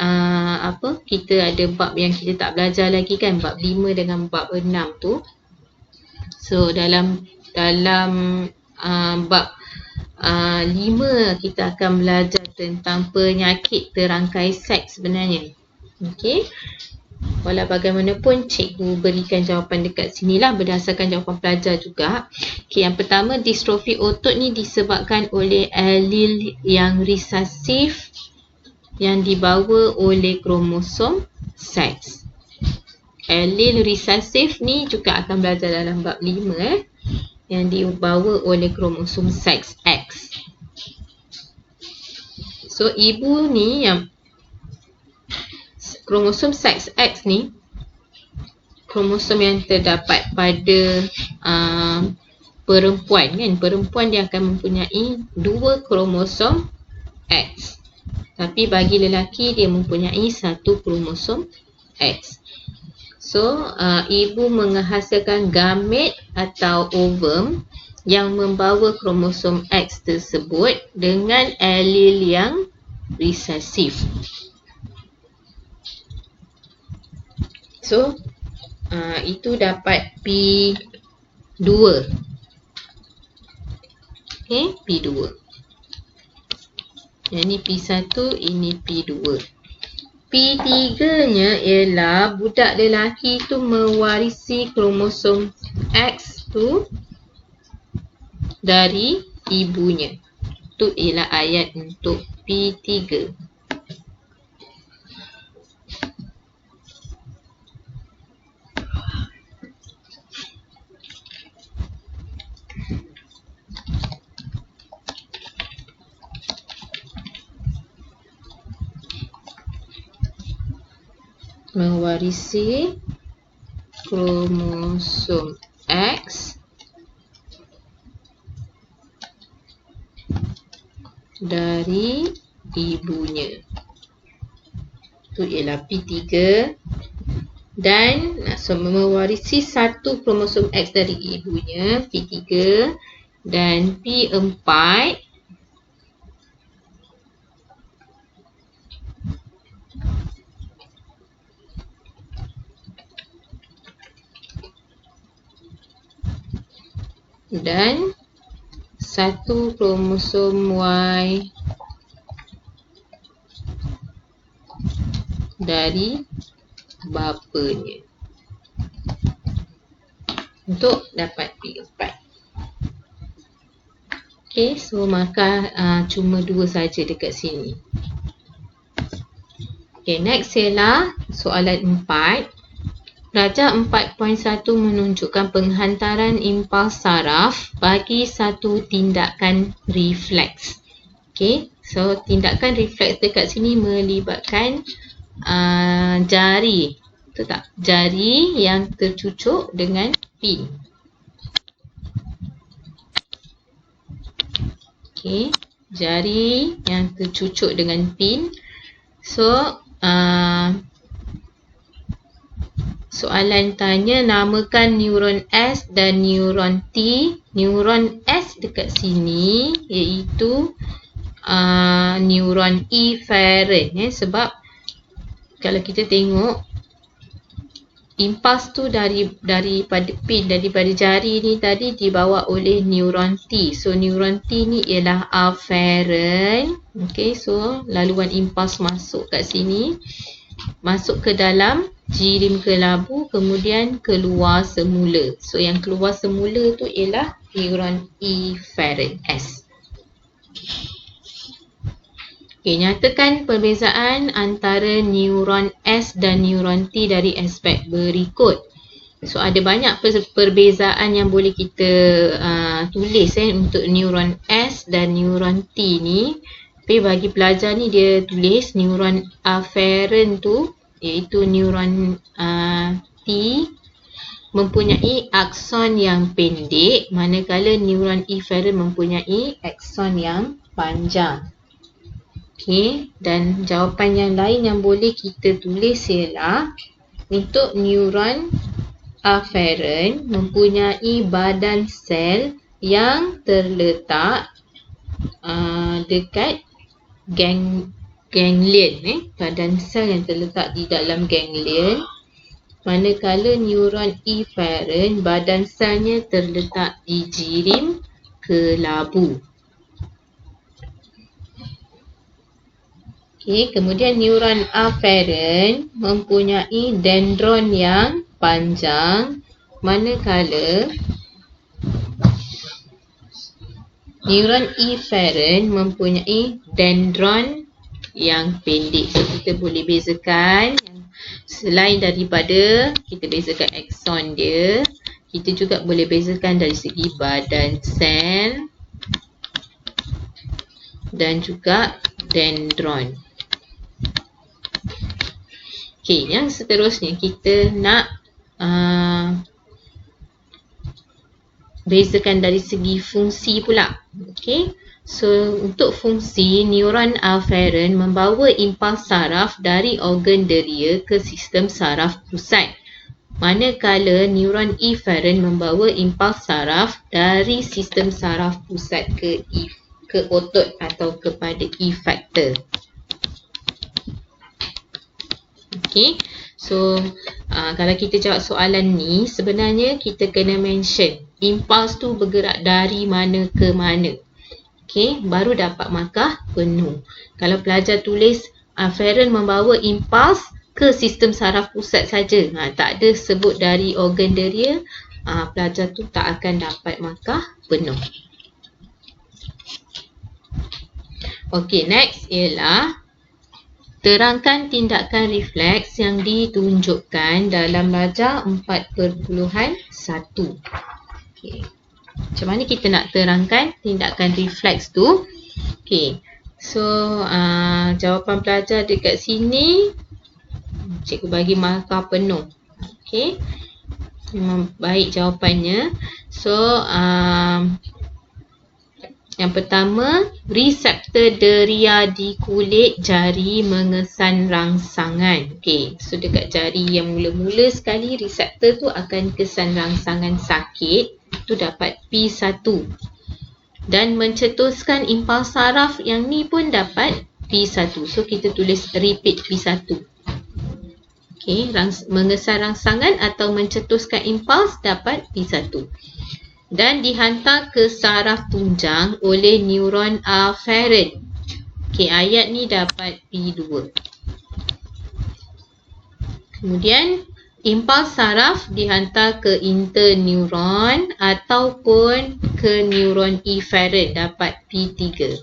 kita ada bab yang kita tak belajar lagi kan, bab 5 dengan bab 6 tu. So dalam bab 5 kita akan belajar tentang penyakit terangkai seks sebenarnya. Okey. Walau bagaimanapun cikgu berikan jawapan dekat sinilah berdasarkan jawapan pelajar juga. Okey, yang pertama, distrofi otot ni disebabkan oleh allele yang resesif yang dibawa oleh kromosom seks. Allele resesif ni juga akan belajar dalam bab 5 yang dibawa oleh kromosom seks X. So ibu ni yang kromosom seks X ni kromosom yang terdapat pada perempuan kan. Perempuan dia akan mempunyai 2 kromosom X. Tapi bagi lelaki dia mempunyai 1 kromosom X. So ibu menghasilkan gamet atau ovum yang membawa kromosom X tersebut dengan allele yang resesif. So, itu dapat P2. Okay, P2. Yang ni P1, ini P2. P3-nya ialah budak lelaki tu mewarisi kromosom X tu dari ibunya. Itu ialah ayat untuk P3. Mewarisi kromosom X dari ibunya. Itu ialah P3. Dan mewarisi 1 kromosom X dari ibunya, P3. Dan P4 dan 1 kromosom Y dari bapanya. Untuk dapat P4. Okay, so maka cuma 2 saja dekat sini. Okay, next ialah soalan 4. Darjah 4.1 menunjukkan penghantaran impuls saraf bagi satu tindakan refleks. Okay, so tindakan refleks dekat sini melibatkan jari. Betul tak? Jari yang tercucuk dengan pin. Okay, jari yang tercucuk dengan pin. So, soalan tanya namakan neuron S dan neuron T. Neuron S dekat sini iaitu neuron efferent. Sebab kalau kita tengok impuls tu daripada jari ni tadi dibawa oleh neuron T. So neuron T ni ialah afferent. Okay, so laluan impuls masuk kat sini, masuk ke dalam jirim kelabu, kemudian keluar semula. So yang keluar semula tu ialah neuron efferent S. Okay, nyatakan perbezaan antara neuron S dan neuron T dari aspek berikut. So ada banyak perbezaan yang boleh kita tulis untuk neuron S dan neuron T ni. Tapi bagi pelajar ni dia tulis neuron afferent tu, iaitu neuron T mempunyai akson yang pendek, manakala neuron efferent mempunyai akson yang panjang. Okay, dan jawapan yang lain yang boleh kita tulis ialah untuk neuron afferent mempunyai badan sel yang terletak dekat ganglion, badan sel yang terletak di dalam ganglion, manakala neuron efferent badan selnya terletak di jirim kelabu. Okay, kemudian neuron afferent mempunyai dendron yang panjang, manakala neuron efferent mempunyai dendron yang pendek. So kita boleh bezakan, selain daripada kita bezakan akson dia, kita juga boleh bezakan dari segi badan sel dan juga dendron. Okay, yang seterusnya kita nak bezakan dari segi fungsi pula. Okay, so untuk fungsi, neuron afferent membawa impuls saraf dari organ deria ke sistem saraf pusat, manakala neuron efferent membawa impuls saraf dari sistem saraf pusat ke otot atau kepada efektor. Okay, so kalau kita jawab soalan ni, sebenarnya kita kena mention impuls tu bergerak dari mana ke mana. Okay, baru dapat markah penuh. Kalau pelajar tulis afferent membawa impuls ke sistem saraf pusat saja, tak ada sebut dari organ deria, pelajar tu tak akan dapat markah penuh. Okay, next ialah terangkan tindakan refleks yang ditunjukkan dalam darjah 4.1. Okay. Macam mana kita nak terangkan tindakan refleks tu? Okay. So, jawapan pelajar dekat sini, cikgu bagi markah penuh. Okay. Memang baik jawapannya. So, yang pertama, reseptor deria di kulit jari mengesan rangsangan. Okay, so dekat jari yang mula-mula sekali, reseptor tu akan kesan rangsangan sakit. Tu dapat P1. Dan mencetuskan impuls saraf yang ni pun dapat P1. So kita tulis repeat P1. Okay, mengesan rangsangan atau mencetuskan impuls dapat P1. Dan dihantar ke saraf tunjang oleh neuron afferent. Okay, ayat ni dapat P2. Kemudian, impuls saraf dihantar ke interneuron ataupun ke neuron efferent dapat P3.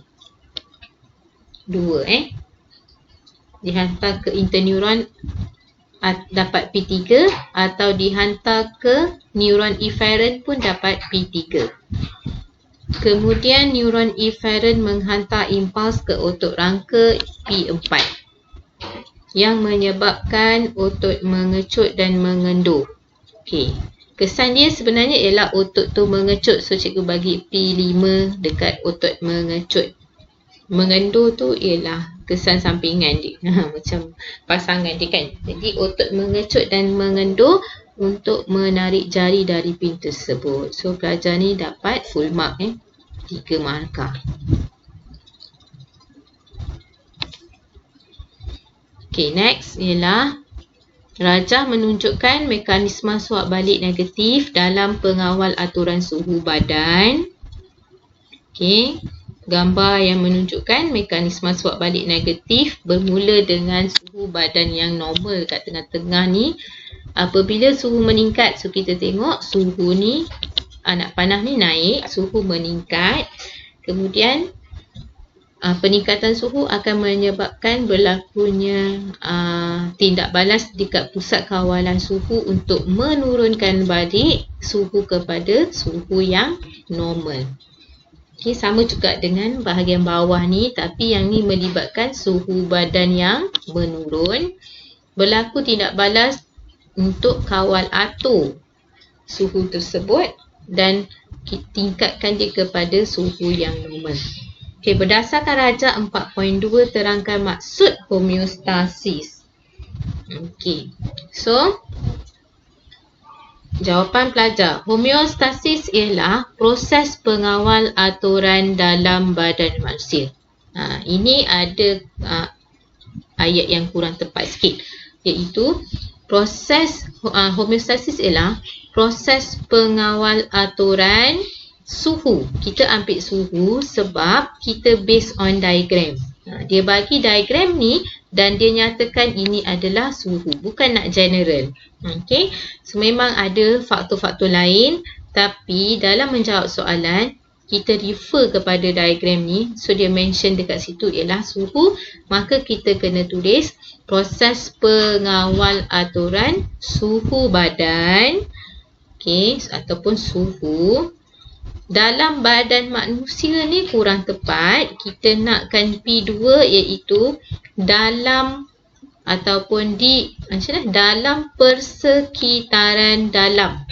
2 dihantar ke interneuron dapat P3 atau dihantar ke neuron efferent pun dapat P3. Kemudian neuron efferent menghantar impuls ke otot rangka P4 yang menyebabkan otot mengecut dan mengendur. Okey. Kesan dia sebenarnya ialah otot tu mengecut. So cikgu bagi P5 dekat otot mengecut. Mengendur tu ialah kesan sampingan dia. Macam pasangan dia kan. Jadi otot mengecut dan mengendur untuk menarik jari dari pin tersebut. So pelajar ni dapat full mark 3 markah. Okay, next ialah Rajah menunjukkan mekanisme suap balik negatif dalam pengawal aturan suhu badan. Okey. Gambar yang menunjukkan mekanisme suap balik negatif bermula dengan suhu badan yang normal kat tengah-tengah ni. Apabila suhu meningkat, so kita tengok suhu ni, anak panah ni naik, suhu meningkat. Kemudian peningkatan suhu akan menyebabkan berlakunya tindak balas dekat pusat kawalan suhu untuk menurunkan balik suhu kepada suhu yang normal. Okay, sama juga dengan bahagian bawah ni, tapi yang ni melibatkan suhu badan yang menurun. Berlaku tindak balas untuk kawal atur suhu tersebut dan tingkatkan dia kepada suhu yang normal. Okey, berdasarkan rajah 4.2, terangkan maksud homeostasis. Okey, so jawapan pelajar. Homeostasis ialah proses pengawal aturan dalam badan manusia. Ini ada ayat yang kurang tepat sikit, iaitu proses homeostasis ialah proses pengawal aturan suhu. Kita ambil suhu sebab kita based on diagram. Dia bagi diagram ni dan dia nyatakan ini adalah suhu, bukan nak general. Okay, so memang ada faktor-faktor lain, tapi dalam menjawab soalan kita refer kepada diagram ni. So dia mention dekat situ ialah suhu, maka kita kena tulis proses pengawal aturan suhu badan, okay, ataupun suhu dalam badan manusia ni kurang tepat. Kita nakkan P2 iaitu dalam ataupun di dalam persekitaran dalam.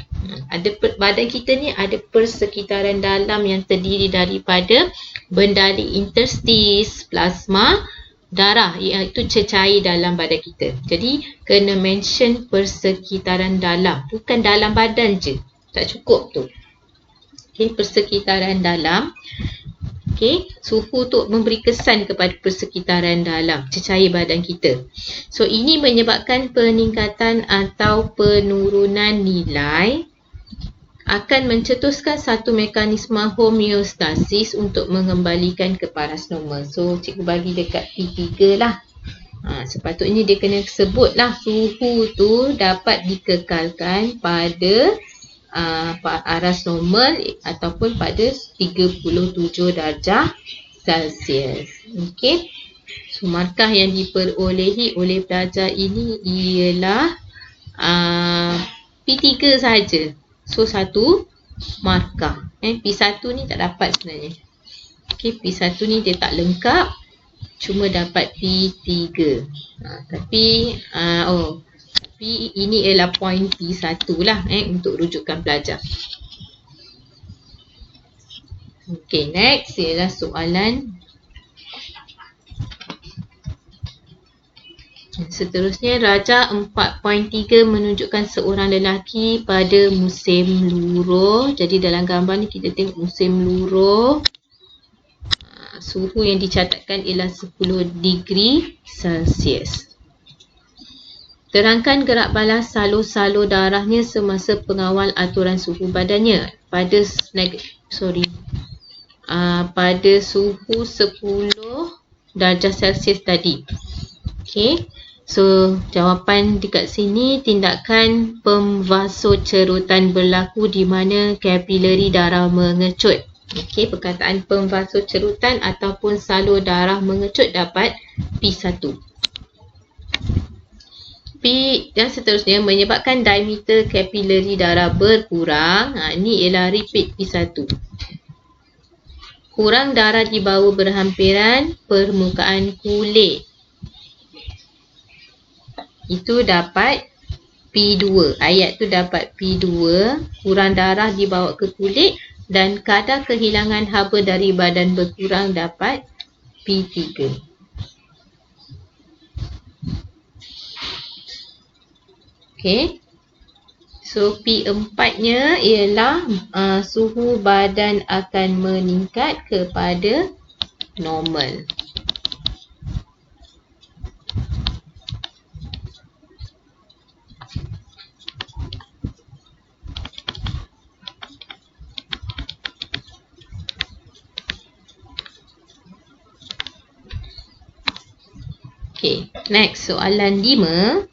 Badan kita ni ada persekitaran dalam yang terdiri daripada bendali interstis, plasma, darah, iaitu cecair dalam badan kita. Jadi kena mention persekitaran dalam, bukan dalam badan je, tak cukup tu. Okay, persekitaran dalam. Okay, suhu tu memberi kesan kepada persekitaran dalam cecair badan kita. So ini menyebabkan peningkatan atau penurunan nilai akan mencetuskan satu mekanisme homeostasis untuk mengembalikan ke paras normal. So cikgu bagi dekat P3 lah. Sepatutnya dia kena sebut lah suhu tu dapat dikekalkan pada paras normal ataupun pada 37 darjah Celsius. Okey. So markah yang diperolehi oleh pelajar ini ialah P3 saja. So satu markah. P1 ni tak dapat sebenarnya. Okey, P1 ni dia tak lengkap, cuma dapat P3. Tapi ini ialah point P1 lah untuk rujukan pelajar. Okey, next ialah soalan seterusnya. Rajah 4.3 menunjukkan seorang lelaki pada musim luruh. Jadi dalam gambar ni kita tengok musim luruh. Suhu yang dicatatkan ialah 10 degree Celsius. Terangkan gerak balas salur-salur darahnya semasa pengawal aturan suhu badannya pada suhu 10 darjah Celsius tadi. Okey. So jawapan dekat sini, tindakan pemvasocerutan berlaku di mana kapilari darah mengecut. Okey, perkataan pemvasocerutan ataupun salur darah mengecut dapat P1. P dan seterusnya menyebabkan diameter kapilari darah berkurang. Ini ialah repeat P1. Kurang darah di bawah berhampiran permukaan kulit. Itu dapat P2. Ayat tu dapat P2. Kurang darah dibawa ke kulit dan kadar kehilangan haba dari badan berkurang dapat P3. Okay. So P4-nya ialah suhu badan akan meningkat kepada normal. Okay, next soalan 5.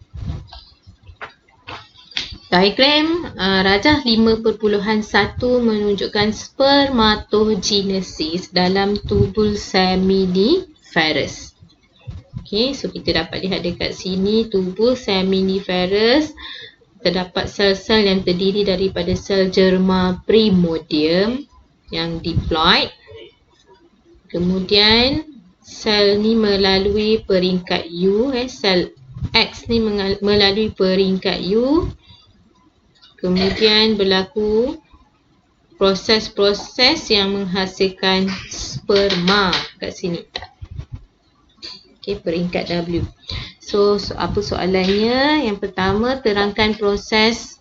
Diagram rajah 5.1 menunjukkan spermatogenesis dalam tubul seminiferous. Okay, so kita dapat lihat dekat sini tubul seminiferous. Terdapat sel-sel yang terdiri daripada sel germa primordium yang diploid. Kemudian sel ni melalui peringkat U, sel X ni melalui peringkat U. Kemudian berlaku proses-proses yang menghasilkan sperma kat sini. Okey, peringkat W. So, apa soalannya? Yang pertama, terangkan proses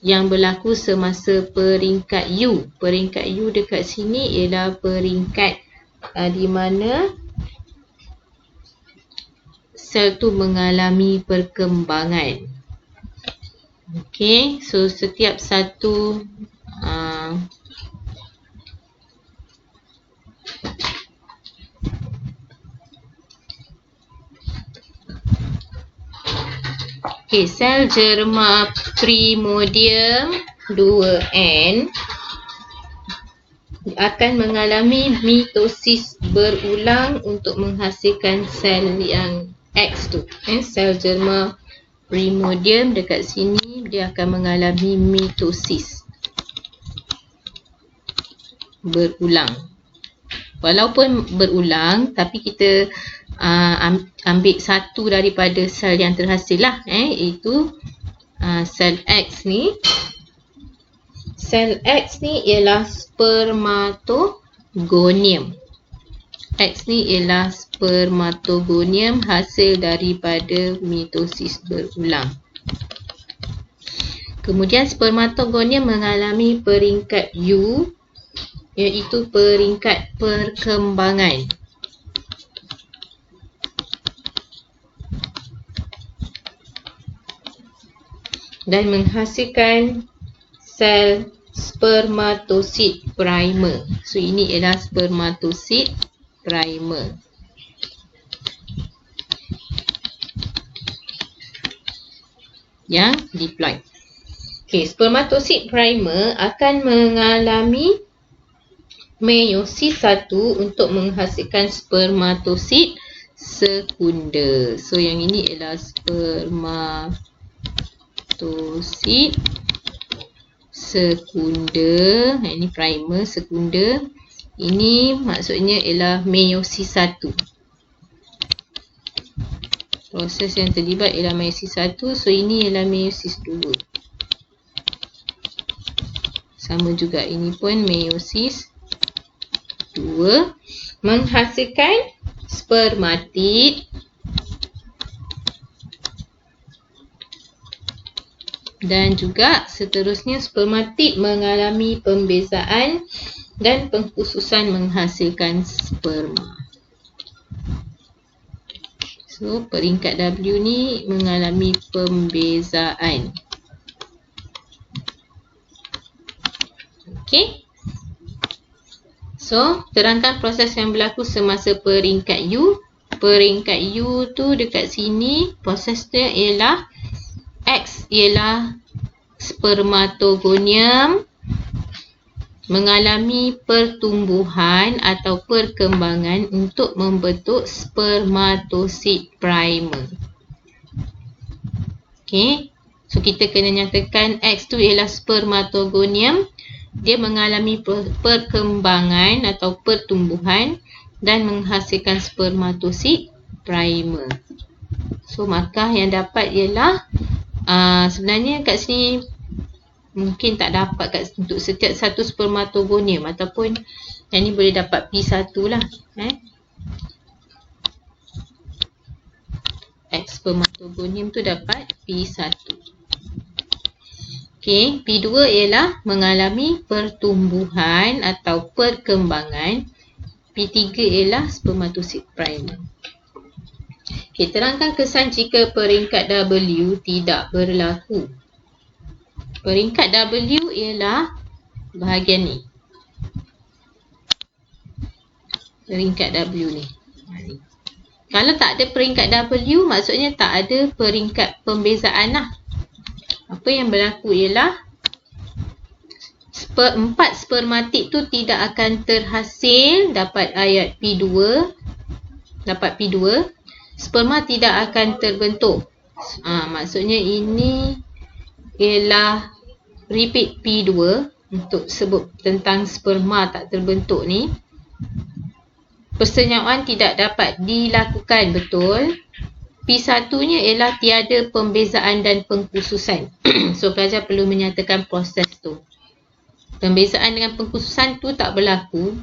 yang berlaku semasa peringkat U. Peringkat U dekat sini ialah peringkat di mana sel tu mengalami perkembangan. Okey, so setiap satu sel germa primordium 2N akan mengalami mitosis berulang untuk menghasilkan sel yang X tu. Sel germa primordium dekat sini dia akan mengalami mitosis berulang. Walaupun berulang, tapi kita ambil satu daripada sel yang terhasil lah, iaitu sel X ni. Sel X ni ialah spermatogonium. X ni ialah spermatogonium hasil daripada mitosis berulang. Kemudian spermatogonium mengalami peringkat U, iaitu peringkat perkembangan. Dan menghasilkan sel spermatosid primer. So ini ialah spermatosid primer. Yang diploid. Okay, spermatosid primer akan mengalami meiosis 1 untuk menghasilkan spermatosid sekunder. So yang ini ialah spermatosid sekunder. Ini primer, sekunder. Ini maksudnya ialah meiosis 1. Proses yang terlibat ialah meiosis 1. So ini ialah meiosis 2. Sama juga, ini pun meiosis 2. Menghasilkan spermatid. Dan juga seterusnya spermatid mengalami pembezaan dan pengkhususan menghasilkan sperma. So peringkat W ni mengalami pembezaan. Okey. So terangkan proses yang berlaku semasa peringkat U. Peringkat U tu dekat sini prosesnya ialah X ialah spermatogonium mengalami pertumbuhan atau perkembangan untuk membentuk spermatosid primer. Okey. So kita kena nyatakan X tu ialah spermatogonium. Dia mengalami perkembangan atau pertumbuhan dan menghasilkan spermatosid primer. So markah yang dapat ialah sebenarnya kat sini mungkin tak dapat untuk setiap satu spermatogonium, ataupun yang ni boleh dapat P1 lah. X spermatogonium tu dapat P1. Okey, P2 ialah mengalami pertumbuhan atau perkembangan. P3 ialah spermatosid primer. Okey, terangkan kesan jika peringkat W tidak berlaku. Peringkat W ialah bahagian ni. Peringkat W ni. Kalau tak ada peringkat W, maksudnya tak ada peringkat pembezaan lah. Apa yang berlaku ialah 4 spermatik tu tidak akan terhasil dapat ayat P2. Dapat P2. Sperma tidak akan terbentuk. Maksudnya ini ialah repeat P2 untuk sebut tentang sperma tak terbentuk ni. Persenyawaan tidak dapat dilakukan, betul. P1-nya ialah tiada pembezaan dan pengkhususan. So, pelajar perlu menyatakan proses tu. Pembezaan dengan pengkhususan tu tak berlaku.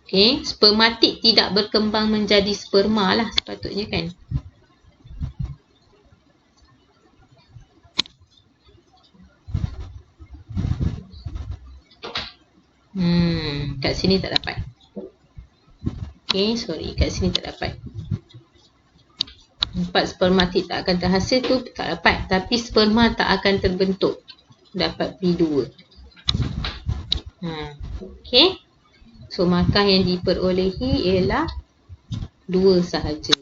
Okey, spermatik tidak berkembang menjadi sperma lah sepatutnya kan. Kat sini tak dapat. Okey, sorry, kat sini tak dapat. 4 spermatik tak akan terhasil tu tak dapat. Tapi sperma tak akan terbentuk. Dapat P2. Okey. So, markah yang diperolehi ialah 2 sahaja.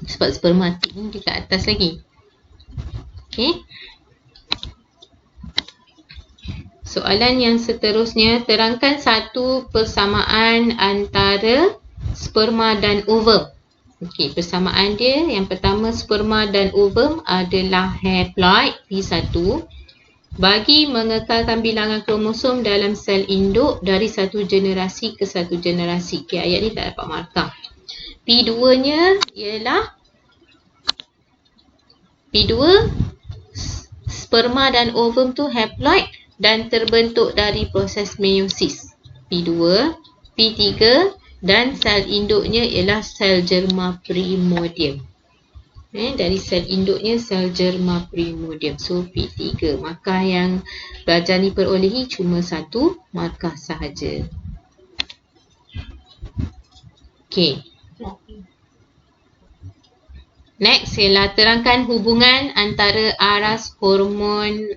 Sebab spermatik ni dekat atas lagi. Okey. Soalan yang seterusnya, terangkan satu persamaan antara sperma dan ovum. Okey, persamaan dia yang pertama, sperma dan ovum adalah haploid P1 bagi mengekalkan bilangan kromosom dalam sel induk dari satu generasi ke satu generasi. Okey, ayat ni tak dapat markah. P2-nya ialah P2, sperma dan ovum tu haploid dan terbentuk dari proses meiosis. P2, P3 dan sel induknya ialah sel germa primordium. Dari sel induknya sel germa primordium. So P3. Markah yang pelajar ni perolehi cuma 1 markah sahaja. Okey. Next ialah terangkan hubungan antara aras hormon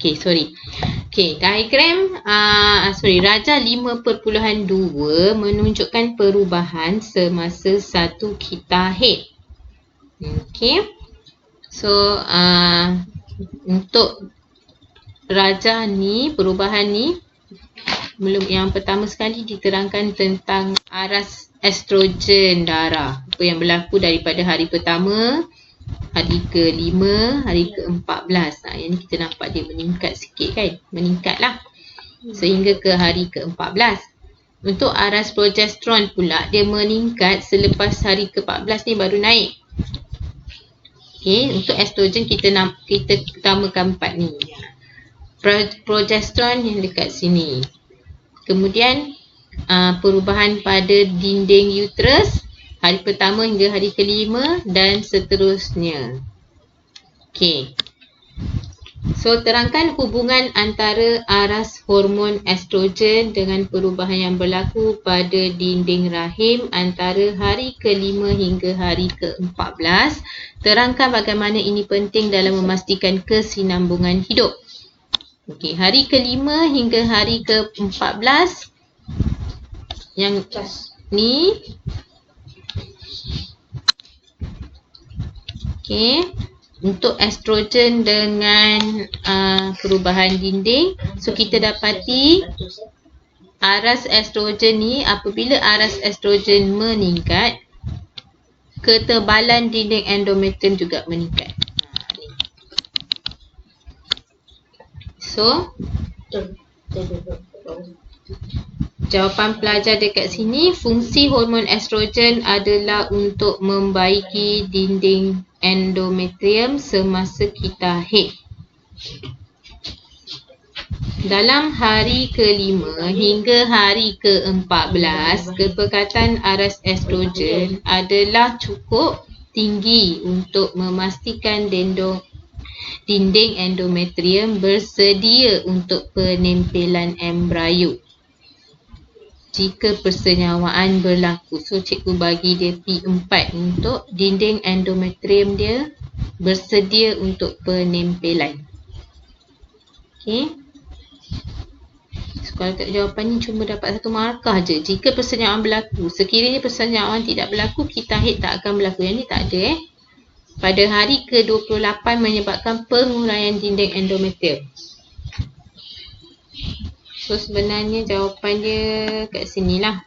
diagram Raja 5.2 menunjukkan perubahan semasa satu kita haid. So untuk Raja ni, perubahan ni belum, yang pertama sekali diterangkan tentang aras estrogen darah. Apa yang berlaku daripada hari pertama, hari ke-5, hari ke-14. Yang ni kita nampak dia meningkat sikit kan. Meningkat lah. Sehingga ke hari ke-14. Untuk aras progesteron pula, dia meningkat selepas hari ke-14 ni baru naik. Untuk estrogen kita utamakan 4 ni. Progesteron yang dekat sini. Kemudian perubahan pada dinding uterus hari pertama hingga hari ke-5 dan seterusnya. So terangkan hubungan antara aras hormon estrogen dengan perubahan yang berlaku pada dinding rahim antara hari ke-5 hingga hari ke-14. Terangkan bagaimana ini penting dalam memastikan kesinambungan hidup. Hari ke-5 hingga hari ke-14 yang ni. Untuk estrogen dengan perubahan dinding. So kita dapati aras estrogen ni, apabila aras estrogen meningkat, ketebalan dinding endometrium juga meningkat. So jawapan pelajar dekat sini, fungsi hormon estrogen adalah untuk membaiki dinding endometrium semasa kita haid. Dalam hari ke-5 hingga hari ke-14, kepekatan aras estrogen adalah cukup tinggi untuk memastikan dinding endometrium bersedia untuk penempelan embryo. jika persenyawaan berlaku. So cikgu bagi dia P4 untuk dinding endometrium dia bersedia untuk penempelan. Okey. So, kalau kat jawapan ni cuma dapat satu markah je. Jika persenyawaan berlaku. Sekiranya persenyawaan tidak berlaku, ketahid tak akan berlaku. Yang ni tak ada Pada hari ke-28 menyebabkan penguraian dinding endometrium. So sebenarnya jawapan dia kat sini lah.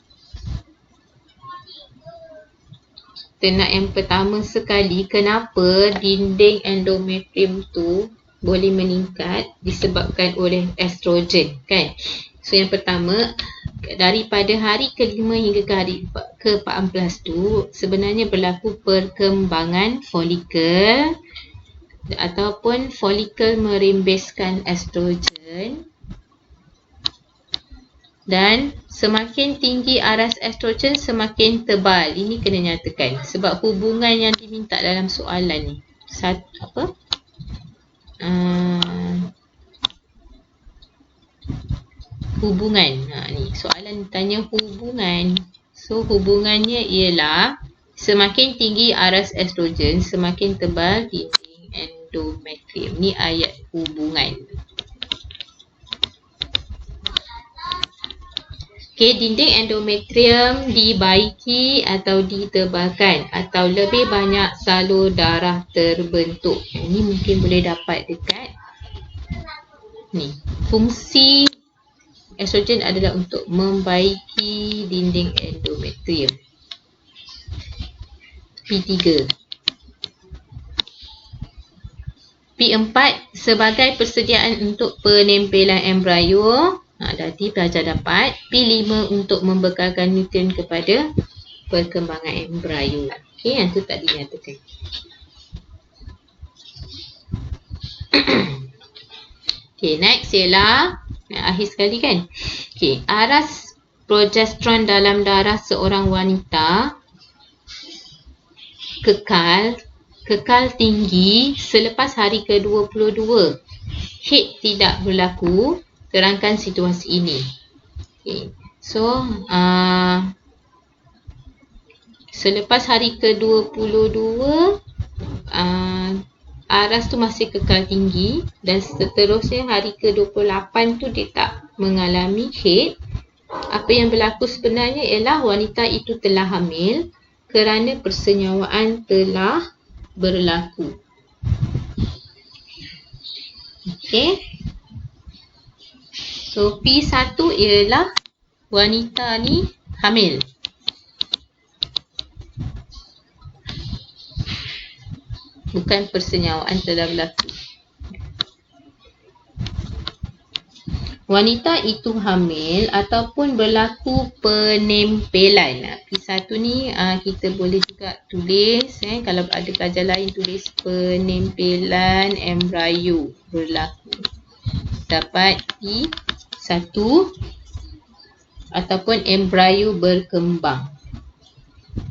Kita nak yang pertama sekali, kenapa dinding endometrium tu boleh meningkat disebabkan oleh estrogen, kan? So yang pertama, daripada hari ke-5 hingga ke hari ke-14 tu sebenarnya berlaku perkembangan folikel ataupun folikel merembeskan estrogen. Dan semakin tinggi aras estrogen semakin tebal. Ini kena nyatakan sebab hubungan yang diminta dalam soalan ni. Hubungan. Ni soalan tanya hubungan. So hubungannya ialah semakin tinggi aras estrogen semakin tebal dinding endometrium. Ni ayat hubungan. Okey, dinding endometrium dibaiki atau ditebalkan atau lebih banyak salur darah terbentuk. Ini mungkin boleh dapat dekat ni. Fungsi estrogen adalah untuk membaiki dinding endometrium. P3. P4 sebagai persediaan untuk penempelan embrio. Berarti pelajar dapat. P5 untuk membekalkan nutrien kepada perkembangan embrio. Okey, yang tu tak dinyatakan. Okey, next ialah akhir sekali kan. Okey, aras progesteron dalam darah seorang wanita kekal tinggi selepas hari ke-22. Haid tidak berlaku. Terangkan situasi ini. Okay. So, selepas hari ke-22, aras tu masih kekal tinggi dan seterusnya hari ke-28 tu dia tak mengalami haid. Apa yang berlaku sebenarnya ialah wanita itu telah hamil kerana persenyawaan telah berlaku. Okey. So, P1 ialah wanita ni hamil. Bukan persenyawaan telah berlaku. Wanita itu hamil ataupun berlaku penempelan. P1 ni kita boleh juga tulis. Kalau ada pelajar lain tulis penempelan embrio berlaku. Dapat P1 ataupun embrio berkembang.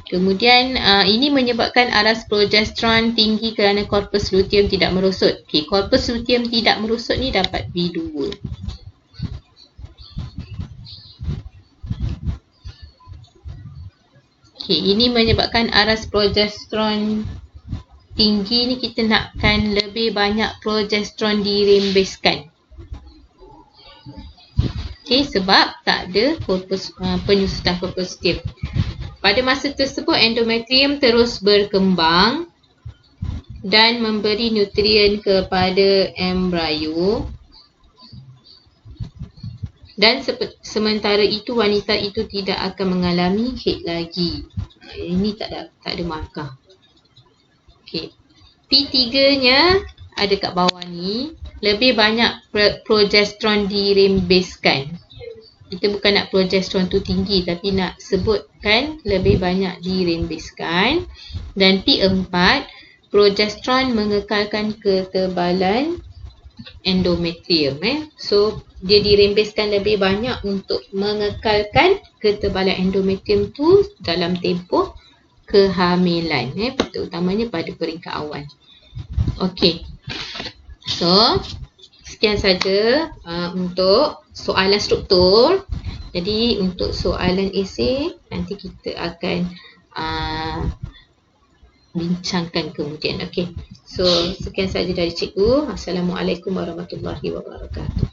Kemudian ini menyebabkan aras progesteron tinggi kerana korpus luteum tidak merosot. Okey, korpus luteum tidak merosot ni dapat B2. Okey, ini menyebabkan aras progesteron tinggi ni kita nakkan lebih banyak progesteron dirembeskan. Okey, sebab tak ada korpus penyusutan korpus luteum. Pada masa tersebut endometrium terus berkembang dan memberi nutrien kepada embrio. Dan sementara itu wanita itu tidak akan mengalami haid lagi. Ini tak ada markah. Okey. P3-nya ada kat bawah ni. Lebih banyak progesteron dirembeskan. Kita bukan nak progesteron tu tinggi tapi nak sebutkan lebih banyak dirembeskan. Dan P4, progesteron mengekalkan ketebalan endometrium. So, dia dirembeskan lebih banyak untuk mengekalkan ketebalan endometrium tu dalam tempoh kehamilan. Terutamanya pada peringkat awal. Okey. So, sekian saja untuk soalan struktur. Jadi untuk soalan esei nanti kita akan bincangkan kemudian. Okey. So sekian saja dari cikgu. Assalamualaikum warahmatullahi wabarakatuh.